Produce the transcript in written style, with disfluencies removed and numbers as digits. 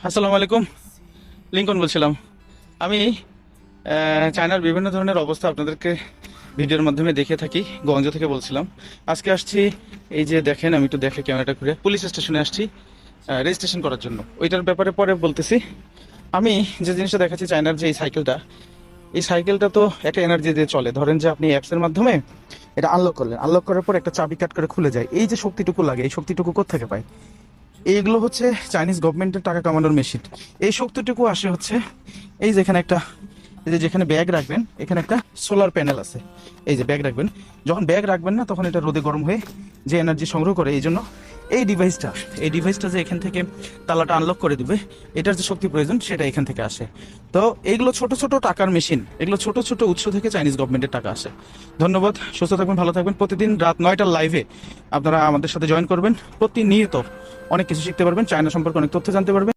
আসসালামু আলাইকুম। লিঙ্কন বলছিলাম। আমি চায়নার বিভিন্ন ধরনের অবস্থা আপনাদেরকে ভিডিওর মাধ্যমে দেখে থাকি। গঞ্জ থেকে বলছিলাম। আজকে আসছি, এই যে দেখেন, আমি একটু দেখে ক্যামেরাটা ঘুরে পুলিশ স্টেশনে আসছি রেজিস্ট্রেশন করার জন্য। ওইটার ব্যাপারে পরে বলতেছি। আমি যে জিনিসটা দেখাচ্ছি, চায়নার যে এই সাইকেলটা তো একটা এনার্জি দিয়ে চলে। ধরেন যে আপনি অ্যাপসের মাধ্যমে এটা আনলক করলেন, আনলক করার পর একটা চাবি কাট করে খুলে যায়। এই যে শক্তিটুকু লাগে, এই শক্তিটুকু কোত্থেকে পায়? এইগুলো হচ্ছে চাইনিজ গভর্নমেন্টের টাকা কামানোর মেশিন। এই শক্তিটুকু আসে হচ্ছে এই যেখানে একটা, এই যে যেখানে ব্যাগ রাখবেন, এখানে একটা সোলার প্যানেল আছে। এই যে ব্যাগ রাখবেন, যখন ব্যাগ রাখবেন না, তখন এটা রোদে গরম হয়ে যে এনার্জি সংগ্রহ করে। এই জন্য এই ডিভাইসটা যে এখান থেকে তালাটা আনলক করে দিবে, এটার যে শক্তি প্রয়োজন সেটা এখান থেকে আসে। তো এইগুলো ছোট ছোট টাকার মেশিন, এগুলো ছোট ছোট উৎস থেকে চাইনিজ গভর্নমেন্টের টাকা আসে। ধন্যবাদ, সুস্থ থাকবেন, ভালো থাকবেন। প্রতিদিন রাত 9টার লাইভে আপনারা আমাদের সাথে জয়েন করবেন। প্রতিনিয়ত অনেক কিছু শিখতে পারবেন, চায়না সম্পর্কে অনেক তথ্য জানতে পারবেন।